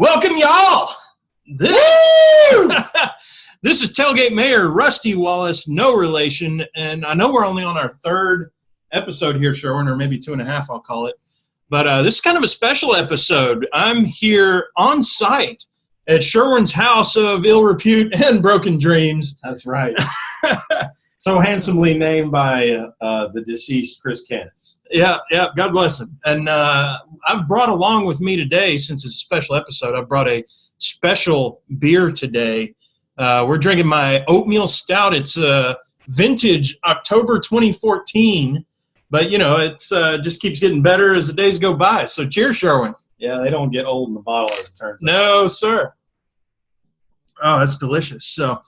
Welcome, y'all. This is Tailgate Mayor Rusty Wallace, no relation. And I know we're only on our third episode here, Sherwin, or maybe 2.5, I'll call it. But this is kind of a special episode. I'm here on site at Sherwin's house of ill repute and broken dreams. That's right. So handsomely named by the deceased Chris Canis. Yeah, God bless him. And I've brought along with me today, since it's a special episode, I've brought a special beer today. We're drinking my oatmeal stout. It's vintage October 2014, but, you know, it's just keeps getting better as the days go by. So cheers, Sherwin. Yeah, they don't get old in the bottle, as it turns out. No, sir. Oh, that's delicious. So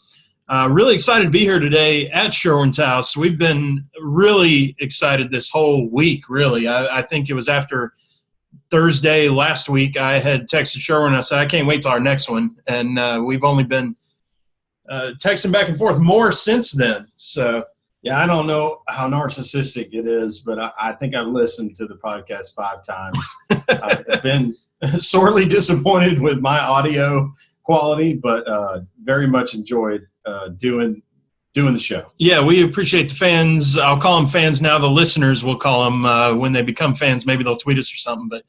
really excited to be here today at Sherwin's house. We've been really excited this whole week, really. I think it was after Thursday last week, I had texted Sherwin. I said, I can't wait till our next one. And we've only been texting back and forth more since then. So, yeah, I don't know how narcissistic it is, but I think I've listened to the podcast 5 times. I've been sorely disappointed with my audio quality, but very much enjoyed doing the show. Yeah, we appreciate the fans. I'll call them fans now. The listeners will call them when they become fans. Maybe they'll tweet us or something. But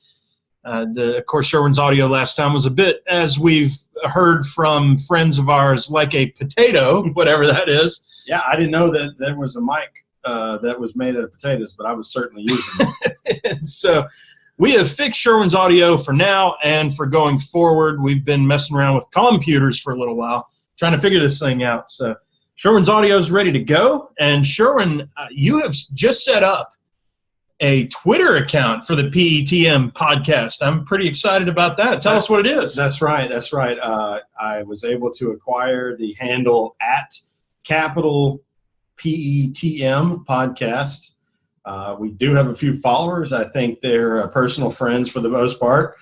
of course, Sherwin's audio last time was a bit, as we've heard from friends of ours, like a potato, whatever that is. Yeah, I didn't know that there was a mic that was made out of potatoes, but I was certainly using it. And so we have fixed Sherwin's audio for now and for going forward. We've been messing around with computers for a little while, trying to figure this thing out. So Sherwin's audio is ready to go. And Sherwin, you have just set up a Twitter account for the PETM podcast. I'm pretty excited about that. Tell us what it is. That's right. I was able to acquire the handle at capital PETM podcast. We do have a few followers. I think they're personal friends for the most part.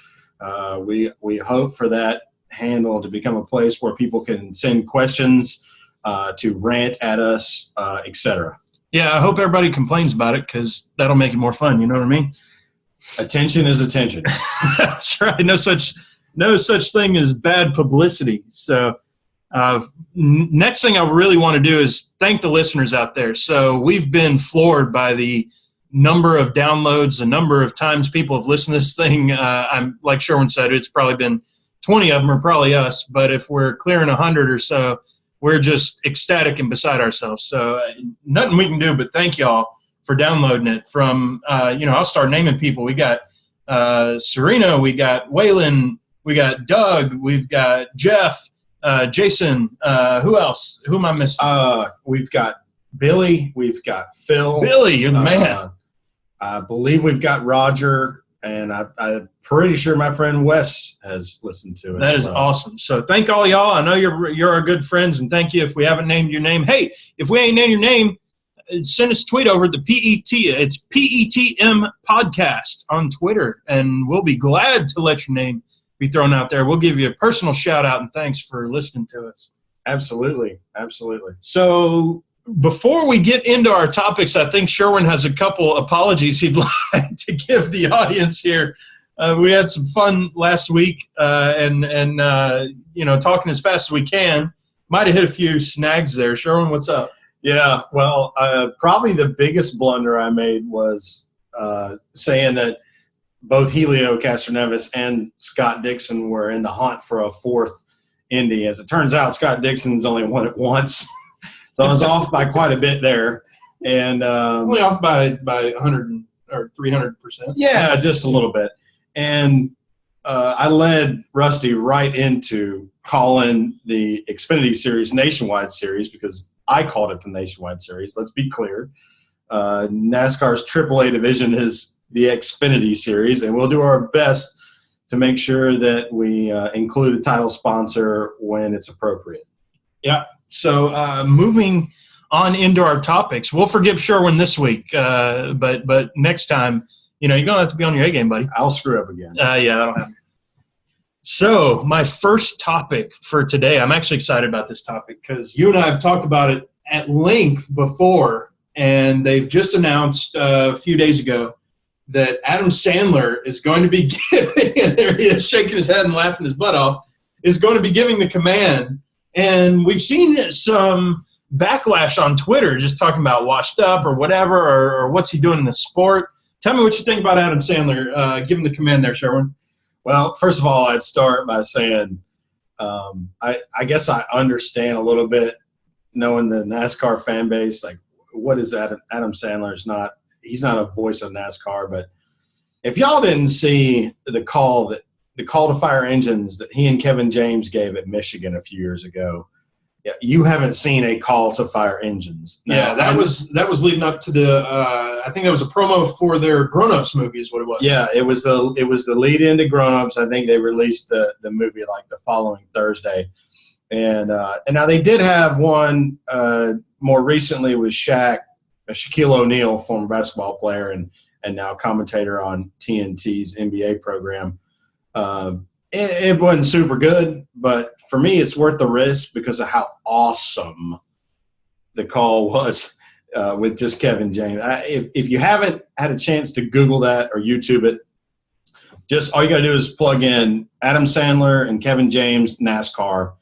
We hope for that handle to become a place where people can send questions, to rant at us, etc. Yeah, I hope everybody complains about it because that'll make it more fun. You know what I mean? Attention is attention. That's right. No such thing as bad publicity. So next thing I really want to do is thank the listeners out there. So we've been floored by the number of downloads, the number of times people have listened to this thing. I'm like Sherwin said, it's probably been 20 of them are probably us, but if we're clearing 100 or so, we're just ecstatic and beside ourselves. So nothing we can do but thank y'all for downloading it. From, I'll start naming people. We got Serena, we got Waylon, we got Doug, we've got Jeff, Jason, who else? Who am I missing? We've got Billy, we've got Phil. Billy, you're the man. I believe we've got Roger, and I'm pretty sure my friend Wes has listened to it. That is awesome. So thank all y'all. I know you're our good friends, and thank you if we haven't named your name. Hey, if we ain't named your name, send us a tweet over the PET. It's PETM Podcast on Twitter, and we'll be glad to let your name be thrown out there. We'll give you a personal shout out and thanks for listening to us. Absolutely. So before we get into our topics, I think Sherwin has a couple apologies he'd like to give the audience here. We had some fun last week, and talking as fast as we can. Might have hit a few snags there. Sherwin, what's up? Yeah, well, probably the biggest blunder I made was saying that both Helio Castroneves and Scott Dixon were in the hunt for a 4th Indy. As it turns out, Scott Dixon's only won it once. So I was off by quite a bit there. And only off by 100 or 300%. Yeah, just a little bit. And I led Rusty right into calling the Xfinity Series Nationwide Series because I called it the Nationwide Series. Let's be clear. NASCAR's AAA division is the Xfinity Series, and we'll do our best to make sure that we include a title sponsor when it's appropriate. Yeah. So moving on into our topics, we'll forgive Sherwin this week, but next time, you're going to have to be on your A game, buddy. I'll screw up again. Yeah, that'll happen. So my first topic for today, I'm actually excited about this topic because you and I have talked about it at length before, and they've just announced a few days ago that Adam Sandler is going to be giving, and there he is shaking his head and laughing his butt off, is going to be giving the command. And we've seen some backlash on Twitter just talking about washed up or whatever, or what's he doing in the sport. Tell me what you think about Adam Sandler giving the command there, Sherwin. Well, first of all, I'd start by saying I guess I understand a little bit, knowing the NASCAR fan base, like what is Adam Sandler? He's not a voice of NASCAR, but if y'all didn't see the call to fire engines that he and Kevin James gave at Michigan a few years ago, yeah, you haven't seen a call to fire engines. Now, that was leading up to the I think that was a promo for their Grown Ups movie is what it was. Yeah, it was the lead into Grown Ups. I think they released the movie like the following Thursday. And now they did have one more recently with Shaquille O'Neal, former basketball player and now commentator on TNT's NBA program. It wasn't super good, but for me, it's worth the risk because of how awesome the call was with just Kevin James. If you haven't had a chance to Google that or YouTube it, just all you got to do is plug in Adam Sandler and Kevin James NASCAR,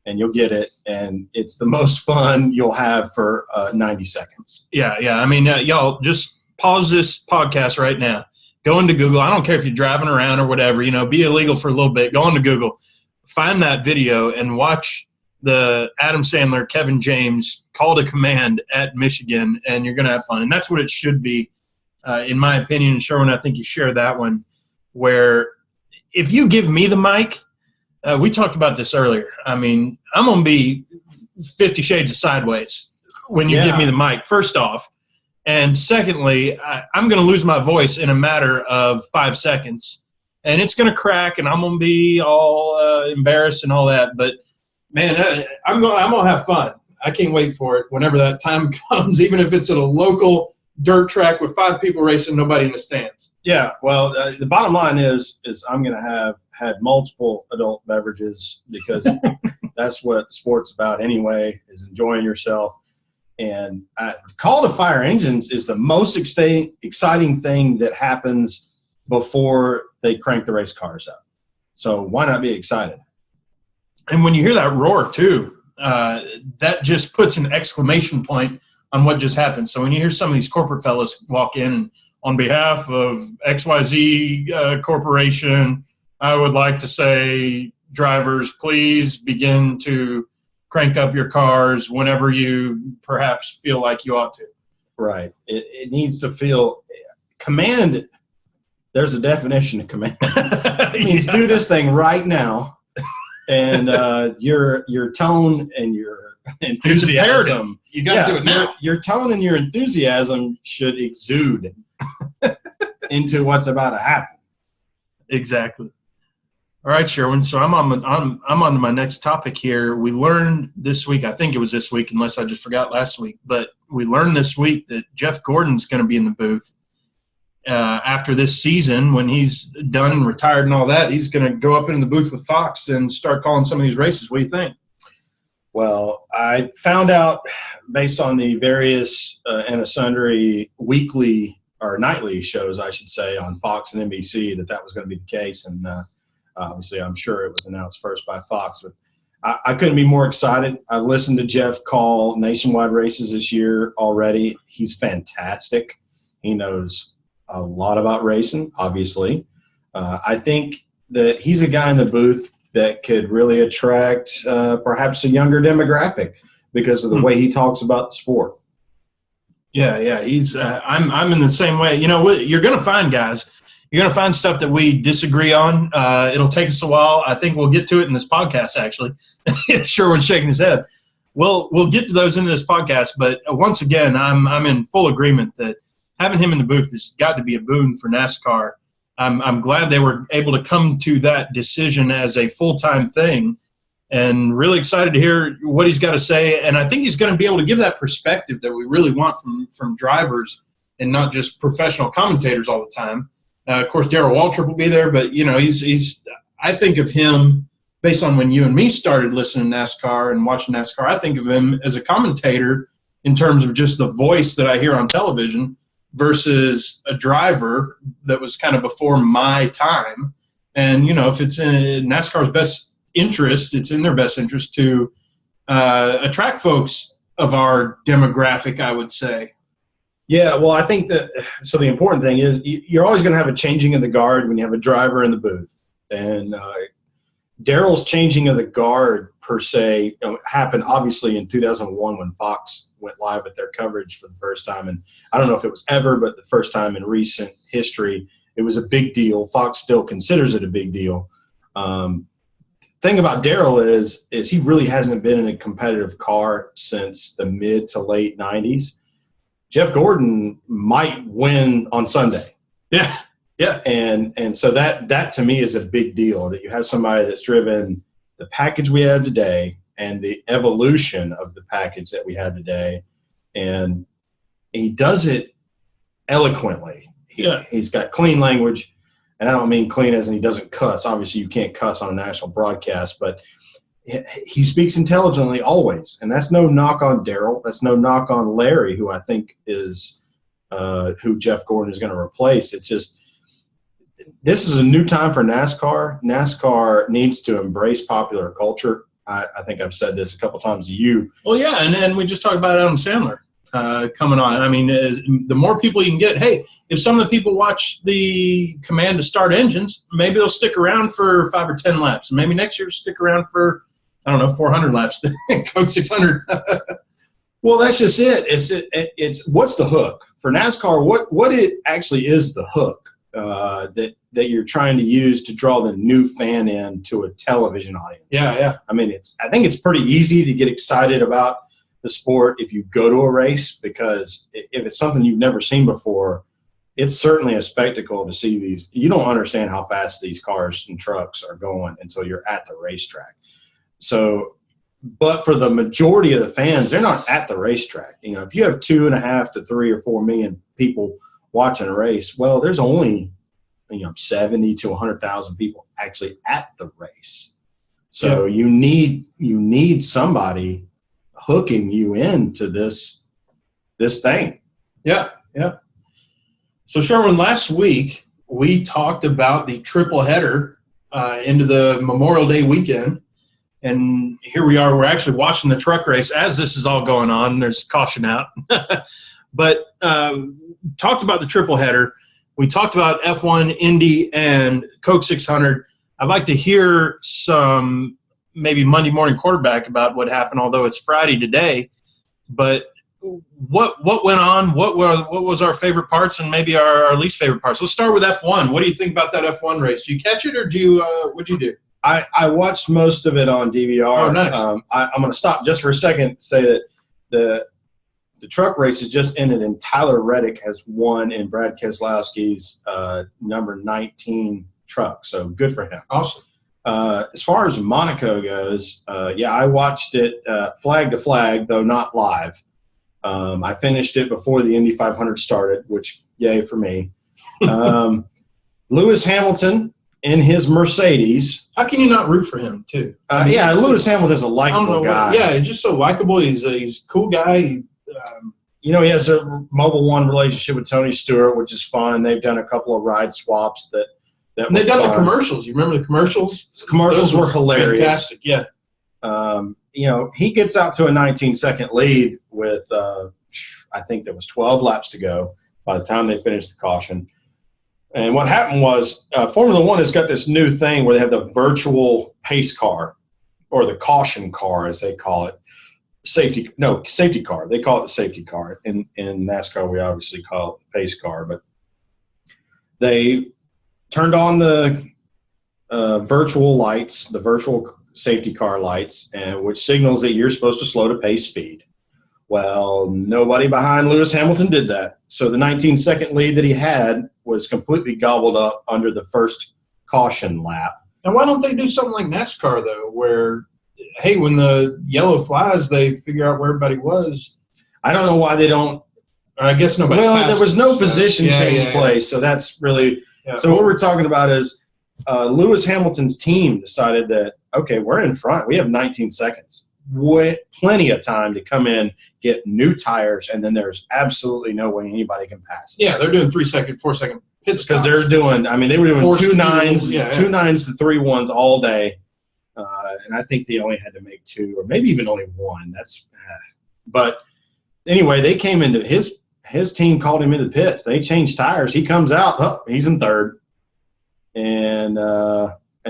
and you'll get it. And it's the most fun you'll have for 90 seconds. Yeah. I mean, y'all just pause this podcast right now. Go into Google. I don't care if you're driving around or whatever, be illegal for a little bit. Go into Google, find that video, and watch the Adam Sandler, Kevin James call to command at Michigan, and you're going to have fun. And that's what it should be, in my opinion. Sherwin, I think you share that one, where if you give me the mic, we talked about this earlier. I mean, I'm going to be 50 shades of sideways when you give me the mic, first off. And secondly, I'm going to lose my voice in a matter of 5 seconds. And it's going to crack, and I'm going to be all embarrassed and all that. But, man, I'm going to have fun. I can't wait for it whenever that time comes, even if it's at a local dirt track with 5 people racing, nobody in the stands. Yeah, well, the bottom line is I'm going to have had multiple adult beverages because that's what sport's about anyway, is enjoying yourself. And call to fire engines is the most exciting thing that happens before they crank the race cars up. So why not be excited? And when you hear that roar too, that just puts an exclamation point on what just happened. So when you hear some of these corporate fellas walk in and on behalf of XYZ Corporation, I would like to say, drivers, please begin to crank up your cars whenever you perhaps feel like you ought to. Right. It needs to feel command. There's a definition of command. It means do this thing right now. And your tone and your enthusiasm. You got to do it now. Your tone and your enthusiasm should exude into what's about to happen. Exactly. All right, Sherwin. So I'm on to my next topic here. We learned this week, I think it was this week, unless I just forgot last week, but we learned this week that Jeff Gordon's going to be in the booth after this season. When he's done and retired and all that, he's going to go up into the booth with Fox and start calling some of these races. What do you think? Well, I found out based on the various and sundry weekly or nightly shows, I should say, on Fox and NBC that was going to be the case. And obviously, I'm sure it was announced first by Fox. But I couldn't be more excited. I listened to Jeff call nationwide races this year already. He's fantastic. He knows a lot about racing, obviously. I think that he's a guy in the booth that could really attract perhaps a younger demographic because of the way he talks about the sport. Yeah. He's I'm in the same way. You know what? You're going to find guys. You're going to find stuff that we disagree on. It'll take us a while. I think we'll get to it in this podcast, actually. Sherwin's shaking his head. We'll get to those in this podcast. But once again, I'm in full agreement that having him in the booth has got to be a boon for NASCAR. I'm glad they were able to come to that decision as a full-time thing, and really excited to hear what he's got to say. And I think he's going to be able to give that perspective that we really want from drivers and not just professional commentators all the time. Of course, Darrell Waltrip will be there, but he's. I think of him based on when you and me started listening to NASCAR and watching NASCAR. I think of him as a commentator in terms of just the voice that I hear on television. versus a driver that was kind of before my time. And, if it's in NASCAR's best interest, it's in their best interest to attract folks of our demographic, I would say. Yeah, well, I think that so the important thing is you're always going to have a changing of the guard when you have a driver in the booth. And Darrell's changing of the guard, per se, happened obviously in 2001 when Fox went live with their coverage for the first time. And I don't know if it was ever, but the first time in recent history, it was a big deal. Fox still considers it a big deal. Thing about Darrell is he really hasn't been in a competitive car since the mid to late 90s. Jeff Gordon might win on Sunday. Yeah. Yeah. And so that to me is a big deal, that you have somebody that's driven the package we have today and the evolution of the package that we have today. And he does it eloquently. He's got clean language. And I don't mean clean as in he doesn't cuss. Obviously, you can't cuss on a national broadcast, but he speaks intelligently always. And that's no knock on Darrell. That's no knock on Larry, who I think is who Jeff Gordon is going to replace. It's just this is a new time for NASCAR. NASCAR needs to embrace popular culture. I think I've said this a couple times to you. Well, yeah, and we just talked about Adam Sandler coming on. I mean, the more people you can get, hey, if some of the people watch the command to start engines, maybe they'll stick around for 5 or 10 laps. Maybe next year stick around for, 400 laps, Coke 600. Well, that's just it. It's what's the hook for NASCAR? What it actually is the hook that you're trying to use to draw the new fan in to a television audience. Yeah. I mean, I think it's pretty easy to get excited about the sport if you go to a race, because if it's something you've never seen before, it's certainly a spectacle to see these. You don't understand how fast these cars and trucks are going until you're at the racetrack. So, but for the majority of the fans, they're not at the racetrack. If you have 2.5 to 3 or 4 million people watching a race, well, there's only 70 to 100,000 people actually at the race. So you need somebody hooking you into this thing. Yeah. So Sherwin, last week we talked about the triple header into the Memorial Day weekend, and here we are. We're actually watching the truck race as this is all going on. There's caution out, but talked about the triple header. We talked about F1, Indy, and Coke 600. I'd like to hear some maybe Monday morning quarterback about what happened, although it's Friday today. But what went on? What was our favorite parts and maybe our least favorite parts? Let's start with F1. What do you think about that F1 race? Did you catch it, or what'd you do? I watched most of it on DVR. Oh, nice. I'm going to stop just for a second to say that the truck race has just ended, and Tyler Reddick has won in Brad Keselowski's number 19 truck. So good for him. Awesome. As far as Monaco goes, I watched it flag to flag, though not live. I finished it before the Indy 500 started, which yay for me. Lewis Hamilton in his Mercedes. How can you not root for him too? Lewis Hamilton's a likable guy. He's just so likable. He's a cool guy. He has a Mobil 1 relationship with Tony Stewart, which is fun. They've done a couple of ride swaps and they've done the commercials. You remember the commercials? The commercials were hilarious. Fantastic, yeah. He gets out to a 19-second lead with, I think there was 12 laps to go by the time they finished the caution. And what happened was Formula One has got this new thing where they have the virtual pace car, or the caution car, as they call it. Safety car. They call it the safety car. In NASCAR, we obviously call it the pace car. But they turned on the virtual lights, the virtual safety car lights, which signals that you're supposed to slow to pace speed. Well, nobody behind Lewis Hamilton did that. So the 19-second lead that he had was completely gobbled up under the first caution lap. And why don't they do something like NASCAR, though, where, hey, when the yellow flies, they figure out where everybody was? I don't know why they don't. Or I guess nobody. Well, there was no position change place, so that's really. Yeah. So what we're talking about is Lewis Hamilton's team decided that, okay, we're in front. We have 19 seconds. plenty of time to come in, get new tires, and then there's absolutely no way anybody can pass it. Yeah, they're doing 3 second, 4 second pit stops. Because they're doing, they were doing Forced 2 9s, fuel, 2 9s to 3 1s all day. And I think they only had to make 2 or maybe even only 1. But anyway, they came into his team, called him into the pits. They changed tires. He comes out, he's in third. And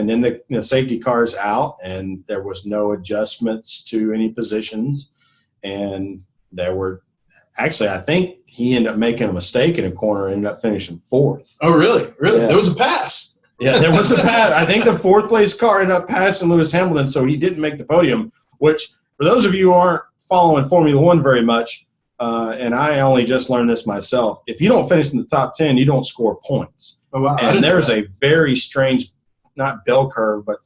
then the safety car's out, and there was no adjustments to any positions. And there were actually, I think he ended up making a mistake in a corner and ended up finishing 4th. Oh, really? Really? Yeah. There was a pass. Yeah, there was a pass. I think the 4th place car ended up passing Lewis Hamilton, so he didn't make the podium, which for those of you who aren't following Formula One very much, and I only just learned this myself, if you don't finish in the top 10, you don't score points. Oh, wow. And there's a very strange, not bell curve, but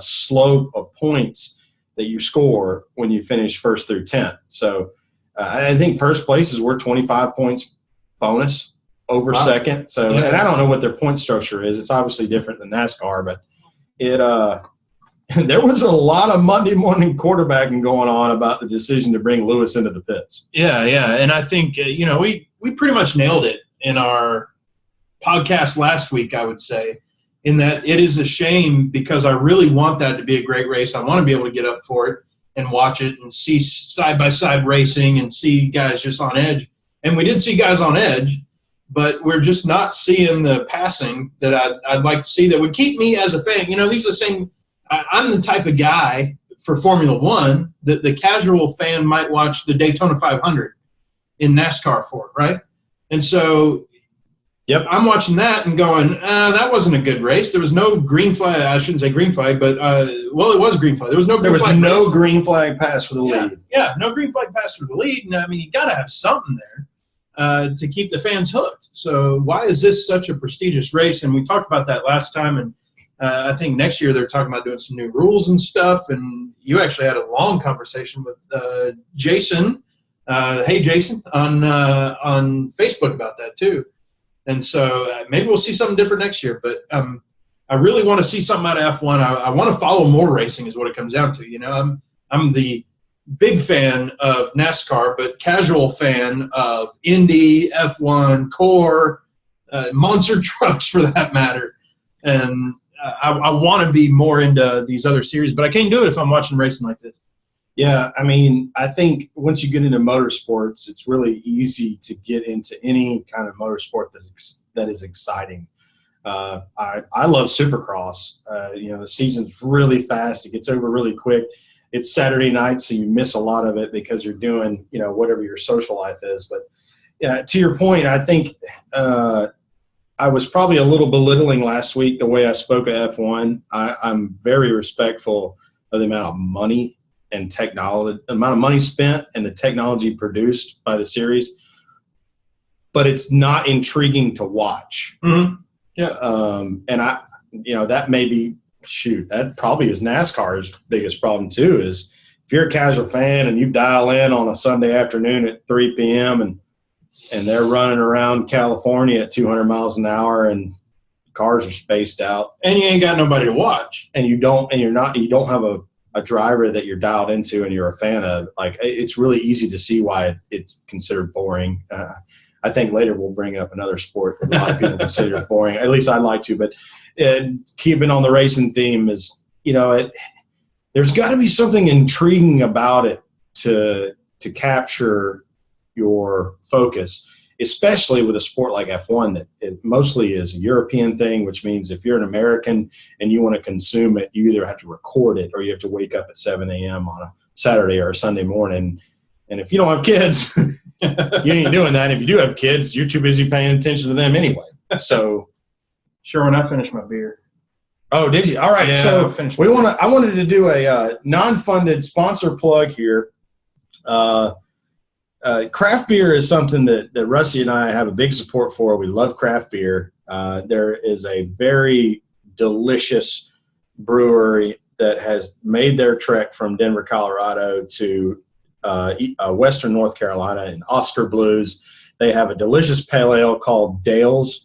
slope of points that you score when you finish 1st through 10th. So I think first place is worth 25 points bonus over second. So, and I don't know what their point structure is. It's obviously different than NASCAR, but there was a lot of Monday morning quarterbacking going on about the decision to bring Lewis into the pits. Yeah. And I think, we pretty much nailed it in our podcast last week, I would say, in that it is a shame because I really want that to be a great race. I want to be able to get up for it and watch it and see side-by-side racing and see guys just on edge. And we did see guys on edge, but we're just not seeing the passing that I'd like to see that would keep me as a fan. These are the same – I'm the type of guy for Formula One that the casual fan might watch the Daytona 500 in NASCAR for, right? And so I'm watching that and going, that wasn't a good race. There was no green flag. I shouldn't say green flag, but, it was a green flag. There was no green flag. No green flag pass for the lead. Yeah, no green flag pass for the lead. And, you got to have something there to keep the fans hooked. So why is this such a prestigious race? And we talked about that last time, and I think next year they're talking about doing some new rules and stuff. And you actually had a long conversation with Jason. Hey, Jason, on Facebook about that too. And so maybe we'll see something different next year. But I really want to see something out of F1. I want to follow more racing is what it comes down to. I'm the big fan of NASCAR, but casual fan of Indy, F1, Core, monster trucks for that matter. And I want to be more into these other series, but I can't do it if I'm watching racing like this. Yeah, I think once you get into motorsports, it's really easy to get into any kind of motorsport that is exciting. I love Supercross. The season's really fast. It gets over really quick. It's Saturday night, so you miss a lot of it because you're doing, whatever your social life is. But yeah, to your point, I think I was probably a little belittling last week the way I spoke of F1. I'm very respectful of the amount of money and technology, the amount of money spent and the technology produced by the series. But it's not intriguing to watch. Mm-hmm. Yeah. And that may be, that probably is NASCAR's biggest problem too, is if you're a casual fan and you dial in on a Sunday afternoon at 3 p.m. and they're running around California at 200 miles an hour and cars are spaced out. And you ain't got nobody to watch. And you don't have a driver that you're dialed into and you're a fan of. Like, it's really easy to see why it's considered boring. I think later we'll bring up another sport that a lot of people consider boring. At least I'd like to, but keeping on the racing theme is, there's got to be something intriguing about it to capture your focus, especially with a sport like F1 that it mostly is a European thing, which means if you're an American and you want to consume it, you either have to record it or you have to wake up at 7 a.m. on a Saturday or a Sunday morning. And if you don't have kids, you ain't doing that. If you do have kids, you're too busy paying attention to them anyway. So, sure, when I finish my beer. Oh, did you? All right. Yeah, so I wanted to do a non-funded sponsor plug here. Craft beer is something that Rusty and I have a big support for. We love craft beer. There is a very delicious brewery that has made their trek from Denver, Colorado to Western North Carolina in Oscar Blues. They have a delicious pale ale called Dale's,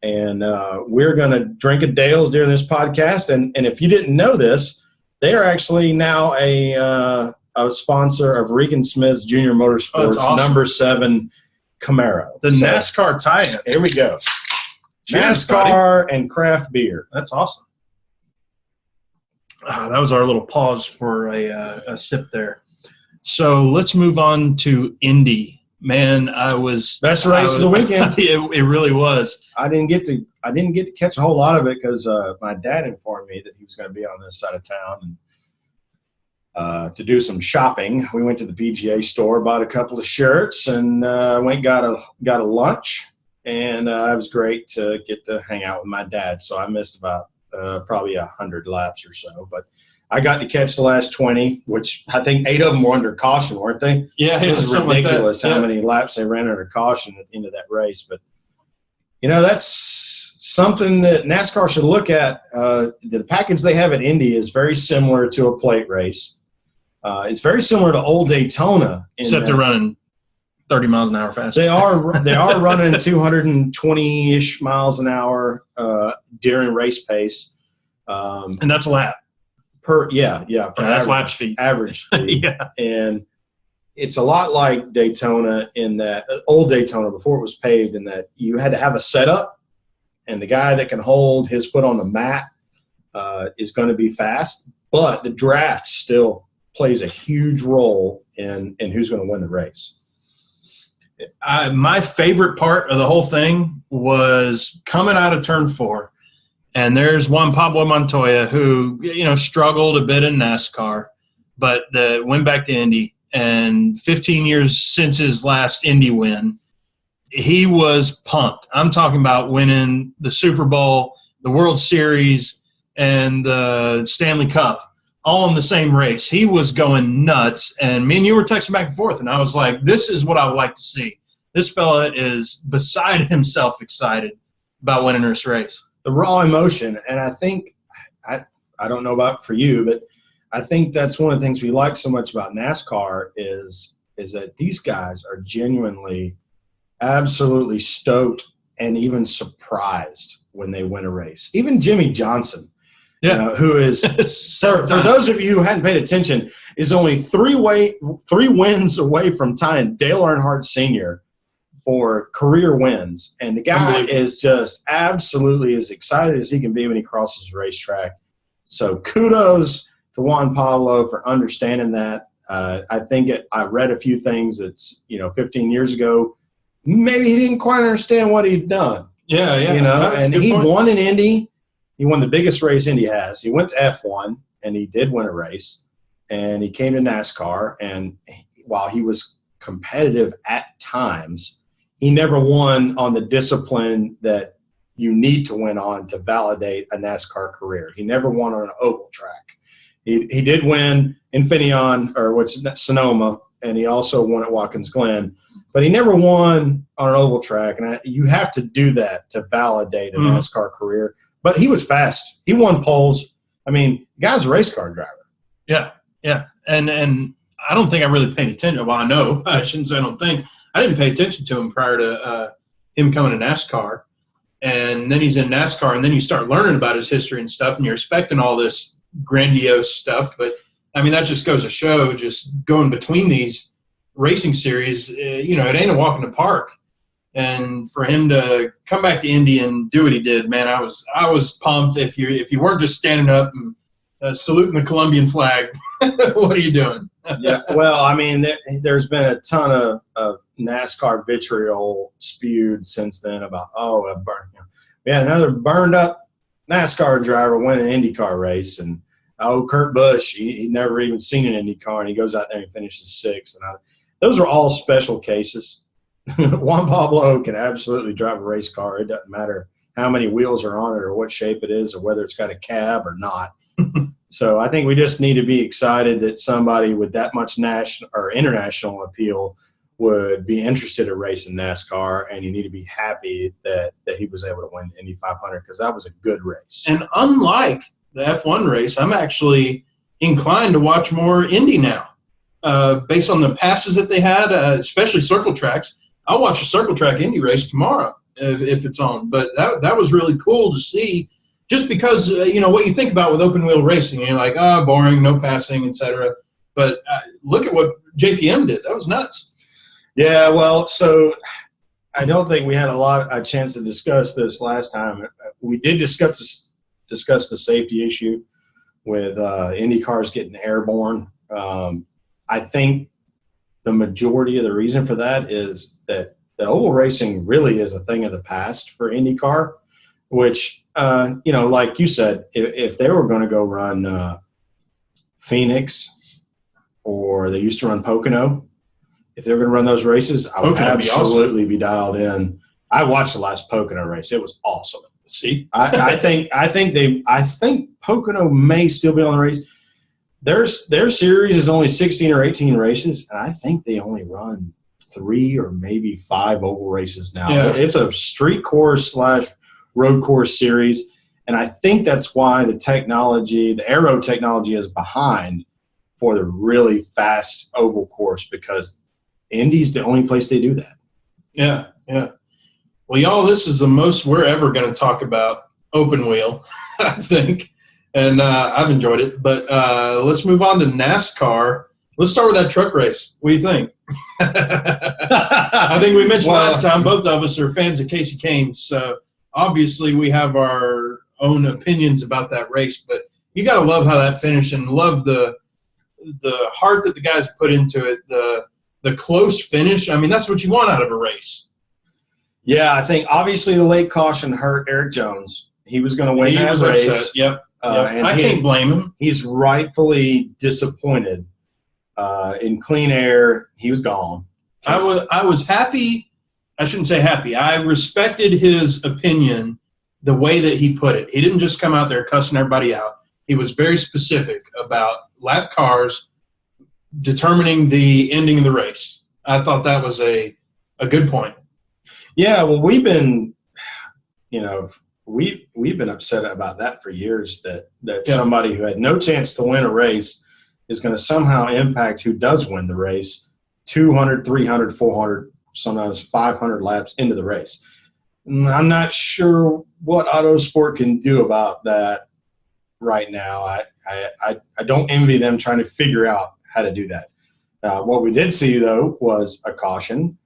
and we're going to drink a Dale's during this podcast. And if you didn't know this, they are actually now a a sponsor of Regan Smith's Junior Motorsports awesome. number 7 Camaro. The NASCAR tie-in. Here we go. Cheers, NASCAR and craft beer. That's awesome. That was our little pause for a sip there. So let's move on to Indy. Man, best race of the weekend. It really was. I didn't get to catch a whole lot of it because my dad informed me that he was going to be on this side of town and to do some shopping. We went to the PGA store, bought a couple of shirts, and got a lunch. And it was great to get to hang out with my dad. So I missed about probably 100 laps or so, but I got to catch the last 20, which I think 8 of them were under caution, weren't they? Yeah, it was ridiculous how many laps they ran under caution at the end of that race. But, that's something that NASCAR should look at. The package they have at Indy is very similar to a plate race. It's very similar to Old Daytona. Except they're running 30 miles an hour faster. They are running 220-ish miles an hour during race pace. And that's a lap. That's lap speed. Average speed. Yeah. And it's a lot like Daytona in that old Daytona before it was paved, in that you had to have a setup, and the guy that can hold his foot on the mat is going to be fast, but the draft still plays a huge role in who's going to win the race. My favorite part of the whole thing was coming out of turn 4. And there's Juan Pablo Montoya who, struggled a bit in NASCAR, but went back to Indy. And 15 years since his last Indy win, he was pumped. I'm talking about winning the Super Bowl, the World Series, and the Stanley Cup, all in the same race. He was going nuts. And me and you were texting back and forth, and I was like, this is what I would like to see. This fella is beside himself excited about winning this race. The raw emotion, and I think I don't know about for you, but I think that's one of the things we like so much about NASCAR is that these guys are genuinely absolutely stoked and even surprised when they win a race. Even Jimmy Johnson, who is for those of you who hadn't paid attention, is only 3 wins away from tying Dale Earnhardt Sr. for career wins, and the guy is just absolutely as excited as he can be when he crosses the racetrack. So kudos to Juan Pablo for understanding that. I think I read a few things that's 15 years ago, maybe he didn't quite understand what he'd done. Yeah. And he won in Indy. He won the biggest race Indy has. He went to F1 and he did win a race, and he came to NASCAR. And while he was competitive at times, he never won on the discipline that you need to win on to validate a NASCAR career. He never won on an oval track. He did win in Sonoma, and he also won at Watkins Glen, but he never won on an oval track. And you have to do that to validate a NASCAR career. But he was fast. He won poles. I mean, the guy's a race car driver. Yeah. And I don't think I really paid attention. Well, I know. I shouldn't say I don't think. I didn't pay attention to him prior to him coming to NASCAR. And then he's in NASCAR, and then you start learning about his history and stuff, and you're expecting all this grandiose stuff. But, I mean, that just goes to show, just going between these racing series, it ain't a walk in the park. And for him to come back to Indy and do what he did, man, I was pumped. If you weren't just standing up and saluting the Colombian flag, what are you doing? Yeah, well, I mean, there's been a ton of NASCAR vitriol spewed since then about, we had another burned up NASCAR driver win an IndyCar race, and Kurt Busch, he never even seen an IndyCar, and he goes out there and finishes 6th. And those are all special cases. Juan Pablo can absolutely drive a race car. It doesn't matter how many wheels are on it or what shape it is or whether it's got a cab or not. So I think we just need to be excited that somebody with that much national or international appeal would be interested in racing NASCAR, and you need to be happy that he was able to win the Indy 500 because that was a good race. And unlike the F1 race, I'm actually inclined to watch more Indy now based on the passes that they had, especially circle tracks. I'll watch a circle track Indy race tomorrow if it's on. But that was really cool to see. Just because, what you think about with open wheel racing, you're like, boring, no passing, etc. But look at what JPM did. That was nuts. Yeah, well, so I don't think we had a chance to discuss this last time. We did discuss the safety issue with Indy cars getting airborne. I think the majority of the reason for that is that oval racing really is a thing of the past for IndyCar, which, like you said, if they were going to go run Phoenix, or they used to run Pocono, if they were going to run those races, I would absolutely be dialed in. I watched the last Pocono race. It was awesome. See, I think Pocono may still be on the race. Their series is only 16 or 18 races, and I think they only run 3 or maybe 5 oval races now. Yeah. It's a street course / road course series, and I think that's why the aero technology is behind for the really fast oval course, because Indy's the only place they do that. Yeah, yeah. Well, y'all, this is the most we're ever going to talk about open wheel, I think. And I've enjoyed it. But let's move on to NASCAR. Let's start with that truck race. What do you think? I think we mentioned last time both of us are fans of Casey Kane's. So obviously we have our own opinions about that race. But you got to love how that finished and love the heart that the guys put into it, the close finish. I mean, that's what you want out of a race. Yeah, I think obviously the late caution hurt Eric Jones. He was going to win that race. Upset. Yep. And I can't blame him. He's rightfully disappointed. In clean air, he was gone. I was happy. I shouldn't say happy. I respected his opinion, the way that he put it. He didn't just come out there cussing everybody out. He was very specific about lap cars determining the ending of the race. I thought that was a good point. Yeah, well, we've been upset about that for years, that somebody who had no chance to win a race is going to somehow impact who does win the race 200, 300, 400, sometimes 500 laps into the race. And I'm not sure what Autosport can do about that right now. I don't envy them trying to figure out how to do that. What we did see, though, was a caution,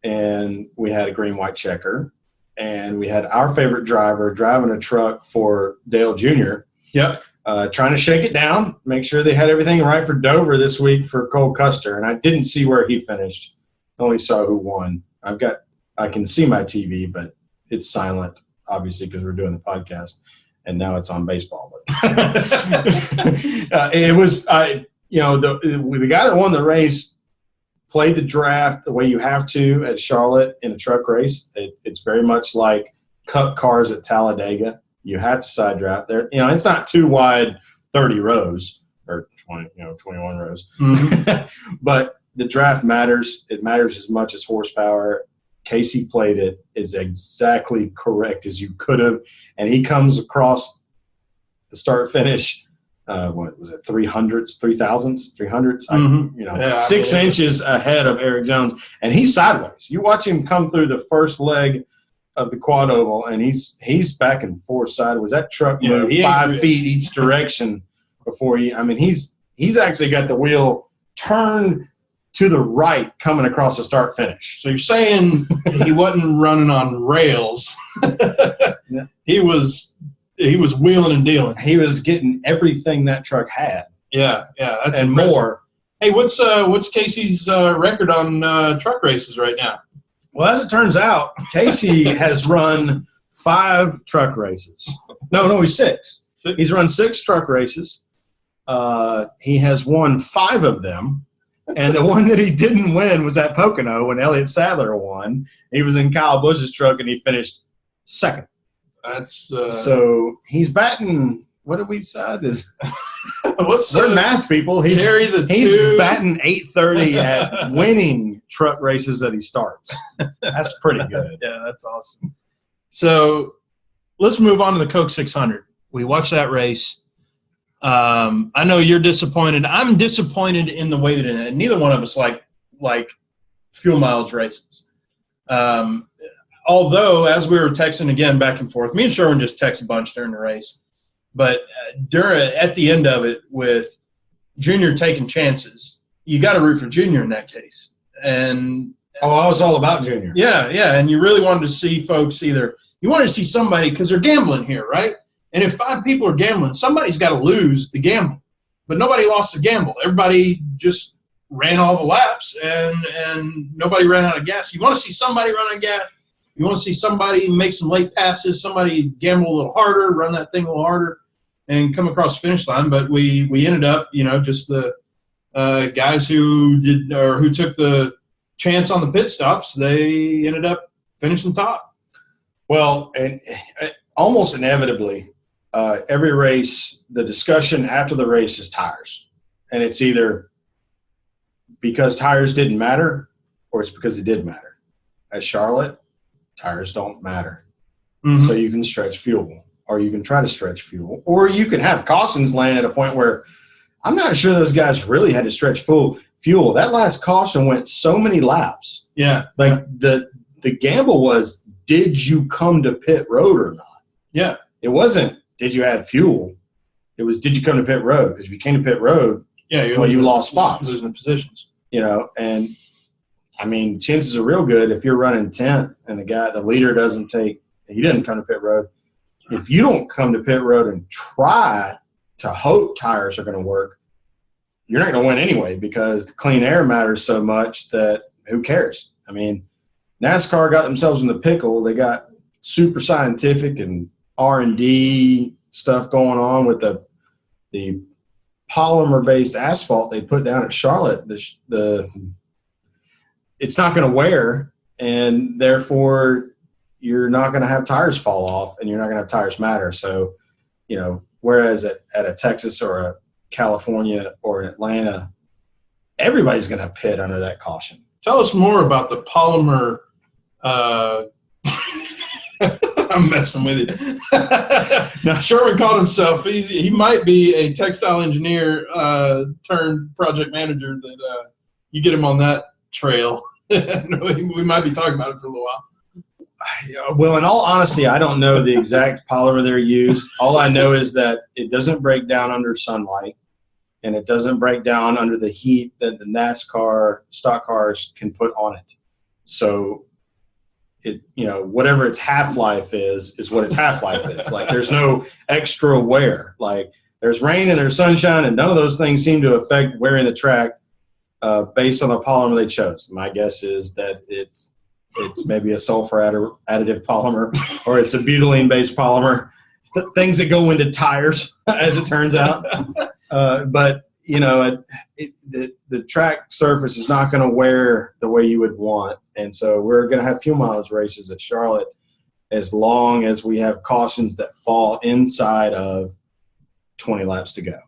and we had a green-white checker, and we had our favorite driver driving a truck for Dale Jr. Yep. Trying to shake it down, make sure they had everything right for Dover this week for Cole Custer. And I didn't see where he finished. I only saw who won. I can see my TV, but it's silent, obviously, because we're doing the podcast. And now it's on baseball. But it was, the guy that won the race played the draft the way you have to at Charlotte in a truck race. It's very much like Cup cars at Talladega. You have to side draft there. It's not too wide, 30 rows or 21 rows. Mm-hmm. But the draft matters. It matters as much as horsepower. Casey played it as exactly correct as you could have, and he comes across the start finish. What was it? 300s, 3,000s, 300s. Mm-hmm. 6 inches ahead of Eric Jones, and he's sideways. You watch him come through the first leg of the quad oval, and he's back and forth sideways. That truck moved 5 feet each direction before he's actually got the wheel turned to the right coming across the start finish. So you're saying he wasn't running on rails. Yeah. He was wheeling and dealing. He was getting everything that truck had. Yeah, that's and impressive. More. Hey, what's Casey's record on truck races right now? Well, as it turns out, Casey has run 5 truck races. No, he's 6. He's run 6 truck races. He has won 5 of them. And the one that he didn't win was at Pocono when Elliott Sadler won. He was in Kyle Busch's truck, and he finished 2nd. That's so he's batting. What did we decide? We're math people. He's batting .830 at winning truck races that he starts. That's pretty good. Yeah, that's awesome. So let's move on to the Coke 600. We watched that race. I know you're disappointed. I'm disappointed in the way that it ended. Neither one of us like fuel mileage races. Although, as we were texting again back and forth, me and Sherwin just text a bunch during the race. But at the end of it, with Junior taking chances. You got to root for Junior in that case. And I was all about Junior. Yeah, and you really wanted to see folks you wanted to see somebody, because they're gambling here, right? And if 5 people are gambling, somebody's got to lose the gamble. But nobody lost the gamble. Everybody just ran all the laps, and nobody ran out of gas. You want to see somebody run out of gas. You want to see somebody make some late passes, somebody gamble a little harder, run that thing a little harder, and come across the finish line. But we ended up, just the guys who took the chance on the pit stops, they ended up finishing top. Well, and almost inevitably, every race, the discussion after the race is tires. And it's either because tires didn't matter or it's because it did matter. At Charlotte, tires don't matter. Mm-hmm. So you can stretch fuel, or you can try to stretch fuel, or you can have cautions land at a point where I'm not sure those guys really had to stretch fuel. That last caution went so many laps. Yeah. Like the gamble was, did you come to pit road or not? Yeah. It wasn't, did you add fuel? It was, did you come to pit road? Because if you came to pit road, you lost spots. Losing positions. And I mean, chances are real good if you're running 10th and the leader he didn't come to pit road. If you don't come to pit road and try to hope tires are going to work, you're not going to win anyway, because the clean air matters so much that who cares? I mean, NASCAR got themselves in the pickle. They got super scientific and R&D stuff going on with the polymer-based asphalt they put down at Charlotte. It's not going to wear, and therefore you're not going to have tires fall off, and you're not going to have tires matter. So, whereas at a Texas or a California or Atlanta, everybody's going to pit under that caution. Tell us more about the polymer. I'm messing with you. Now, Sherman called himself. He might be a textile engineer turned project manager. That you get him on that trail. We might be talking about it for a little while. Well, in all honesty, I don't know the exact polymer they're used. All I know is that it doesn't break down under sunlight, and it doesn't break down under the heat that the NASCAR stock cars can put on it. So it, whatever its half-life is what its half-life is. Like, there's no extra wear. Like, there's rain and there's sunshine, and none of those things seem to affect wearing the track based on the polymer they chose. My guess is that it's maybe a sulfur additive polymer, or it's a butylene-based polymer, things that go into tires, as it turns out. But, the track surface is not going to wear the way you would want. And so we're going to have fuel mileage races at Charlotte as long as we have cautions that fall inside of 20 laps to go.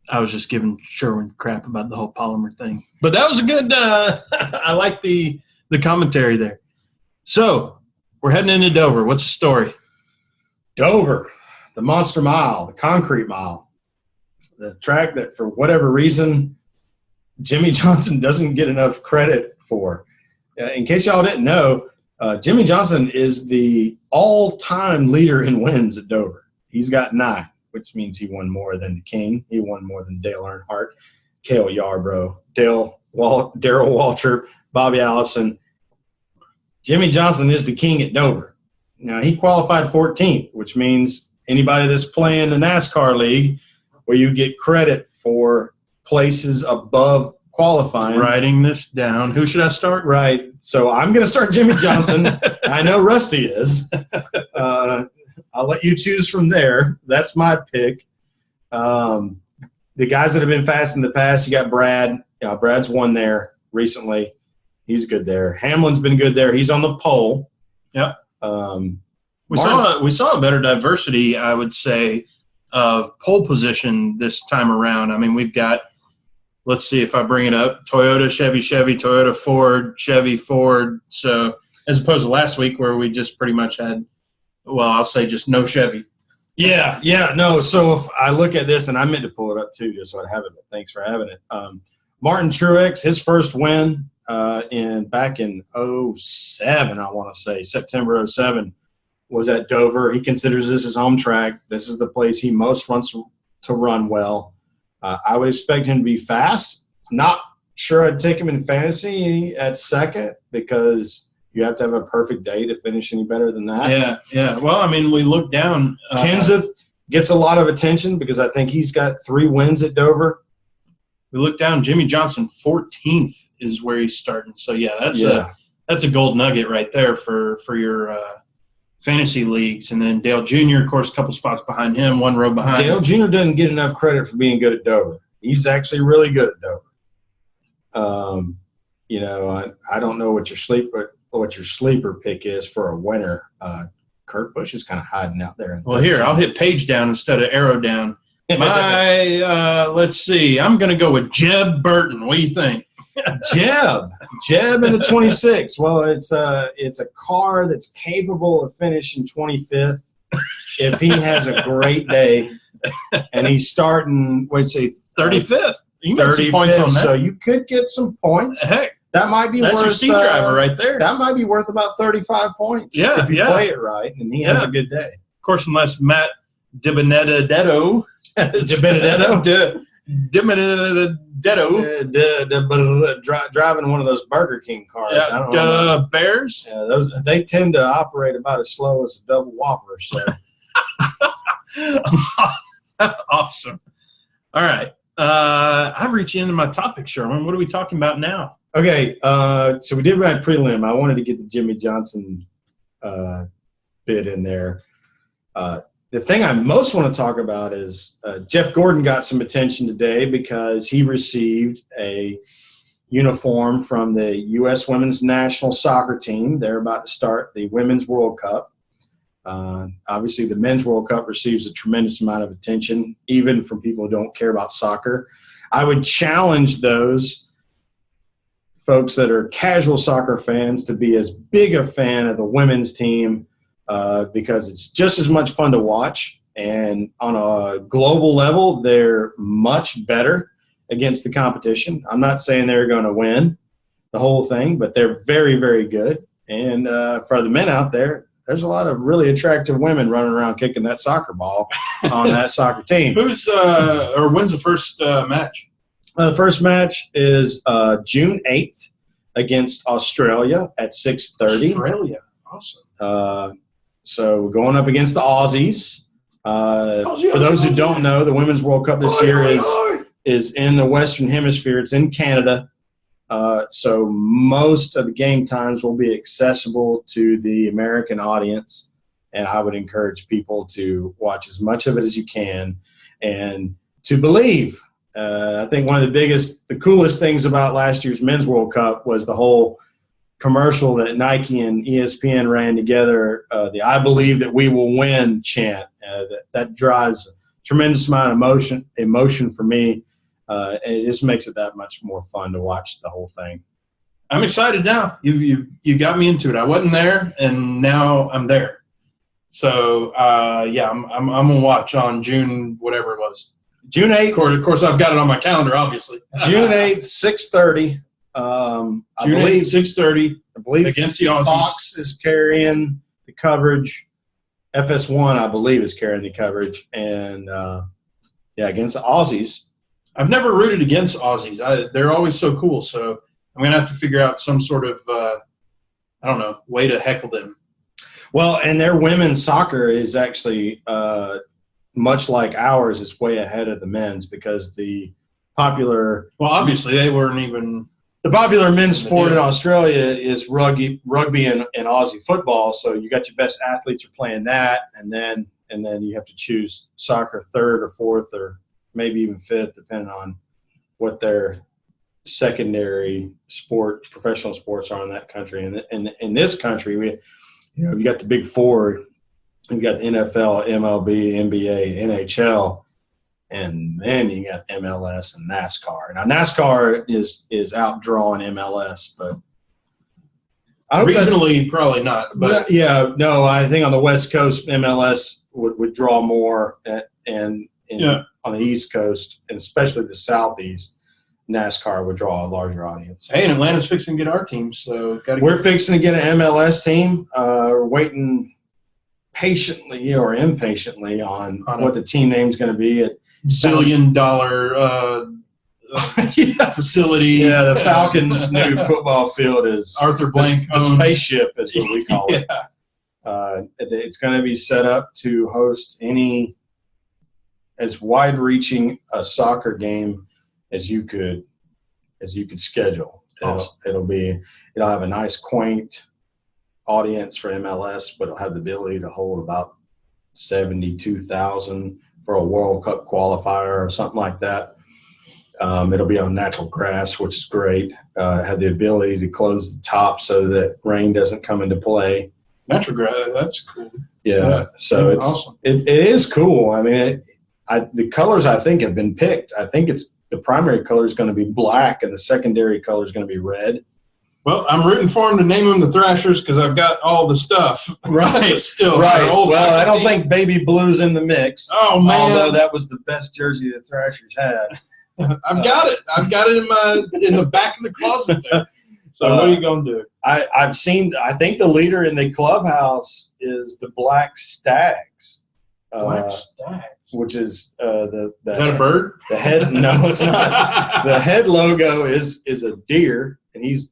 I was just giving Sherwin crap about the whole polymer thing. But that was a good I like the commentary there. So we're heading into Dover. What's the story? Dover, the Monster Mile, the Concrete Mile, the track that for whatever reason Jimmy Johnson doesn't get enough credit for. In case y'all didn't know, Jimmy Johnson is the all-time leader in wins at Dover. He's got 9, which means he won more than the King. He won more than Dale Earnhardt, Cale Yarbrough, Darrell Waltrip, Bobby Allison. Jimmy Johnson is the king at Dover. Now, he qualified 14th, which means anybody that's playing the NASCAR league where you get credit for places above qualifying. Writing this down. Who should I start? Right. So I'm going to start Jimmy Johnson. I know Rusty is. I'll let you choose from there. That's my pick. The guys that have been fast in the past, you got Brad. Brad's won there recently. He's good there. Hamlin's been good there. He's on the pole. Yep. We saw a better diversity, I would say, of pole position this time around. I mean, we've got, let's see if I bring it up, Toyota, Chevy, Toyota, Ford, Chevy, Ford. So as opposed to last week where we just pretty much had, well, I'll say just no Chevy. Yeah, no. So if I look at this, and I meant to pull it up too just so I'd have it, but thanks for having it. Martin Truex, his first win back in 07, I want to say, September 07, was at Dover. He considers this his home track. This is the place he most wants to run well. I would expect him to be fast. Not sure I'd take him in fantasy at second because you have to have a perfect day to finish any better than that. Yeah. Well, I mean, we look down. Kenseth gets a lot of attention because I think he's got 3 wins at Dover. We look down. Jimmy Johnson, 14th is where he's starting. So, that's a gold nugget right there for your fantasy leagues. And then Dale Jr., of course, a couple spots behind him, 1 row behind. Dale Jr. doesn't get enough credit for being good at Dover. He's actually really good at Dover. I don't know what your sleeper pick is for a winner. Kurt Busch is kind of hiding out there. Well, here, I'll hit page down instead of arrow down. Let's see. I'm going to go with Jeb Burton. What do you think? Jeb in the 26. Well, it's a car that's capable of finishing 25th if he has a great day, and he's starting. 35th. You can get some points on that. So you could get some points. Heck, that might be that's worth. Your seat driver right there. That might be worth about 35 points. Yeah, if you play it right, and he has a good day. Of course, unless Matt DiBenedetto. Driving one of those Burger King cars. Yeah, Bears. Yeah, they tend to operate about as slow as a double Whopper. So awesome. All right, I've reached into my topic, Sherman. What are we talking about now? Okay, so we did my prelim. I wanted to get the Jimmy Johnson bit in there. The thing I most want to talk about is Jeff Gordon got some attention today because he received a uniform from the U.S. Women's National Soccer Team. They're about to start the Women's World Cup. Obviously, the Men's World Cup receives a tremendous amount of attention, even from people who don't care about soccer. I would challenge those folks that are casual soccer fans to be as big a fan of the women's team because it's just as much fun to watch. And on a global level, they're much better against the competition. I'm not saying they're going to win the whole thing, but they're very, very good. And for the men out there, there's a lot of really attractive women running around kicking that soccer ball on that soccer team. When's the first match? The first match is June 8th against Australia at 6:30. Australia, awesome. So we're going up against the Aussies. For those who don't know, the Women's World Cup this year is in the Western Hemisphere. It's in Canada. So most of the game times will be accessible to the American audience, and I would encourage people to watch as much of it as you can and to believe. I think one of the coolest things about last year's Men's World Cup was the whole commercial that Nike and ESPN ran together, the "I believe that we will win" chant. That drives a tremendous amount of emotion for me. It just makes it that much more fun to watch the whole thing. I'm excited now. You got me into it. I wasn't there, and now I'm there. So I'm gonna watch on June whatever it was. June 8th. Of course, I've got it on my calendar, obviously. June 8th, 6:30. June 8th, 6:30. I believe against the Aussies. Fox is carrying the coverage. FS1, I believe, is carrying the coverage, and against the Aussies. I've never rooted against Aussies. They're always so cool. So I'm going to have to figure out some sort of, way to heckle them. Well, and their women's soccer is actually much like ours. It's way ahead of the men's because the popular – well, obviously they weren't even – the popular men's sport in Australia is rugby and Aussie football. So you got your best athletes are playing that, and then you have to choose soccer third or fourth or maybe even fifth, depending on what their secondary professional sports are in that country. And in this country, you got the big four. You got the NFL, MLB, NBA, NHL, and then you got MLS and NASCAR. Now NASCAR is outdrawing MLS, but regionally probably not. But I think on the West Coast MLS would draw more, on the East Coast, and especially the Southeast, NASCAR would draw a larger audience. Hey, and Atlanta's fixing to get our team, so we're fixing to get an MLS team. We're waiting patiently or impatiently on what the team name's going to be. zillion-dollar facility. Yeah, the Falcons' new football field is Arthur Blank the spaceship is what we call it. Yeah. It's going to be set up to host any as wide-reaching a soccer game as you could schedule. Awesome. It'll have a nice, quaint audience for MLS, but it'll have the ability to hold about 72,000 for a World Cup qualifier or something like that. It'll be on natural grass, which is great. Have the ability to close the top so that rain doesn't come into play. Natural grass, that's cool. Yeah, so it's awesome. It is cool. I mean, the colors I think have been picked. I think the primary color is going to be black and the secondary color is going to be red. Well, I'm rooting for them to name them the Thrashers because I've got all the stuff. Right. Still. Right. Well, I don't think baby blue's in the mix. Oh, man. Although that was the best jersey the Thrashers had. I've got it. I've got it in the back of the closet there. So what are you going to do? I think the leader in the clubhouse is the Black Stags. Black Stags? Which is is that a bird? The head? No, it's not. The head logo is a deer, and he's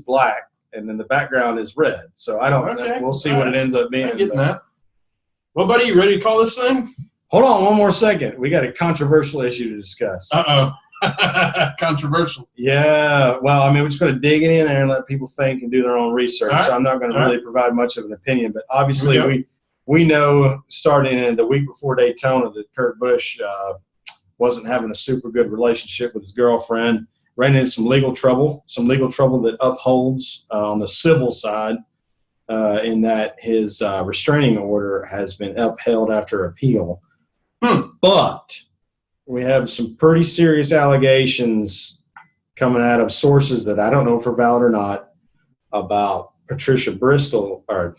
black, and then the background is red. So I don't know. We'll see what it ends up being. I'm getting that. Well, buddy, you ready to call this thing? Hold on one more second. We got a controversial issue to discuss. Controversial. Yeah. Well, I mean, we're just going to dig in there and let people think and do their own research. Right. So I'm not going to really provide much of an opinion, but obviously we know starting in the week before Daytona that Kurt Busch wasn't having a super good relationship with his girlfriend, ran into some legal trouble that upholds on the civil side in that his restraining order has been upheld after appeal. But we have some pretty serious allegations coming out of sources that I don't know if are valid or not about Patricia Bristol. That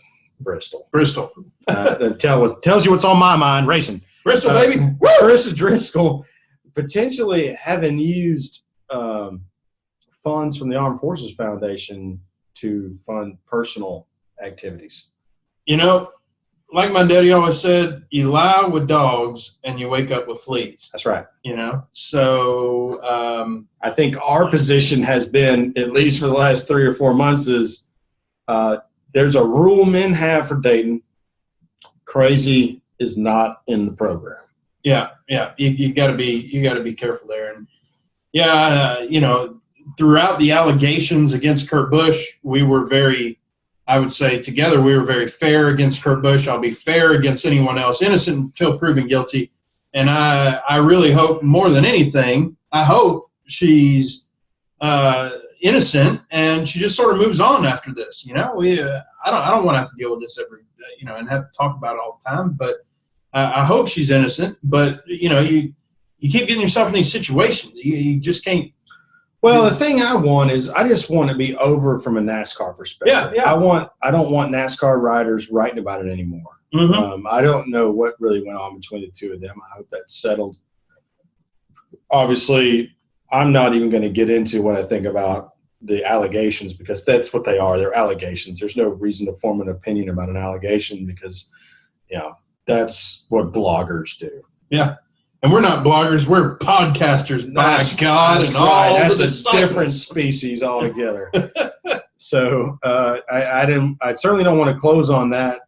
tells you what's on my mind, racing. Bristol, baby. Patricia Driscoll potentially having used funds from the Armed Forces Foundation to fund personal activities. You know, like my daddy always said, you lie with dogs and you wake up with fleas. That's right. You know, so I think our position has been, at least for the last 3 or 4 months, is there's a rule men have for Dayton. Crazy is not in the program. Yeah. You got to be careful there. And you know, throughout the allegations against Kurt Busch, we were very. I would say together we were very fair against Kurt Busch. I'll be fair against anyone else, innocent until proven guilty. And I really hope more than anything, I hope she's innocent and she just sort of moves on after this. You know, I don't want to have to deal with this every, and have to talk about it all the time. But I hope she's innocent. But you know, you keep getting yourself in these situations. You just can't. Well, the thing I want is I just want to be over from a NASCAR perspective. Yeah. I don't want NASCAR riders writing about it anymore. Mm-hmm. I don't know what really went on between the two of them. I hope that's settled. Obviously, I'm not even going to get into what I think about the allegations because that's what they are. They're allegations. There's no reason to form an opinion about an allegation because, that's what bloggers do. Yeah. And we're not bloggers, we're podcasters, by God. That's and right. all That's the a disciples. different species altogether. So I certainly don't want to close on that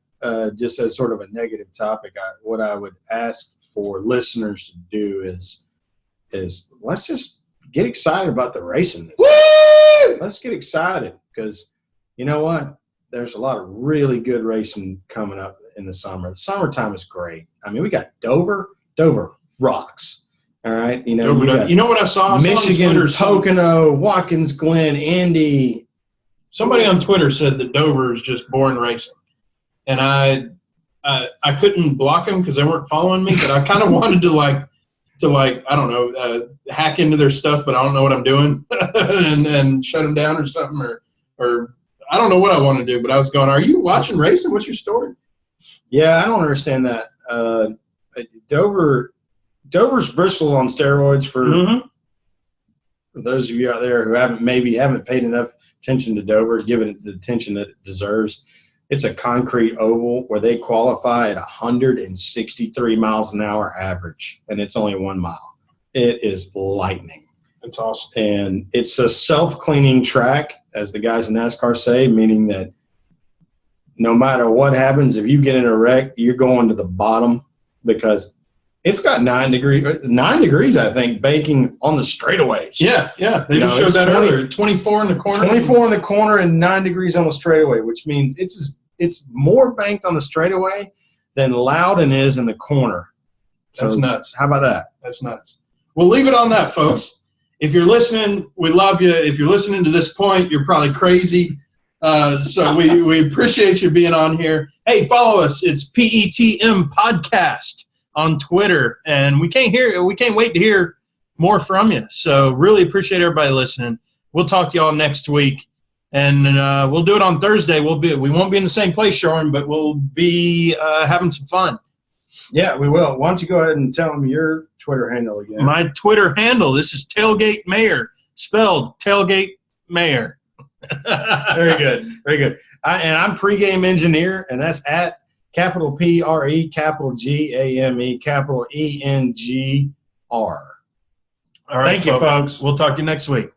just as sort of a negative topic. What I would ask for listeners to do is let's just get excited about the racing. Let's get excited because you know what? There's a lot of really good racing coming up in the summer. The summertime is great. I mean, we got Dover rocks. All right. You know what I saw? Michigan, Pocono, Watkins Glen, Indy. Somebody on Twitter said that Dover is just boring racing. And I couldn't block them because they weren't following me, but I kind of wanted to I don't know, hack into their stuff, but I don't know what I'm doing and shut them down or something or I don't know what I want to do, but I was going, are you watching racing? What's your story? Yeah, I don't understand that. Dover's Bristol on steroids for those of you out there who haven't paid enough attention to Dover, given it the attention that it deserves. It's a concrete oval where they qualify at 163 miles an hour average, and it's only 1 mile. It is lightning. That's awesome. And it's a self-cleaning track, as the guys in NASCAR say, meaning that no matter what happens, if you get in a wreck, you're going to the bottom, because it's got 9 degrees, I think, baking on the straightaways. Yeah. They just showed that earlier. 24 in the corner. 24 in the corner and 9 degrees on the straightaway, which means it's more banked on the straightaway than Loudon is in the corner. That's so, nuts. How about that? That's nuts. We'll leave it on that, folks. If you're listening, we love you. If you're listening to this point, you're probably crazy. So we appreciate you being on here. Hey, follow us. It's PETM Podcast on Twitter, and we can't wait to hear more from you. So really appreciate everybody listening. We'll talk to y'all next week, and we'll do it on Thursday. We won't be in the same place, Shorn, but we'll be having some fun. Yeah, we will. Why don't you go ahead and tell them your Twitter handle again? My Twitter handle, this is Tailgate Mayor, spelled Tailgate Mayor. Very good. Very good. And I'm Pregame Engineer, and that's at capital PRE, capital GAME, capital ENGR. All right, Thank you, folks. We'll talk to you next week.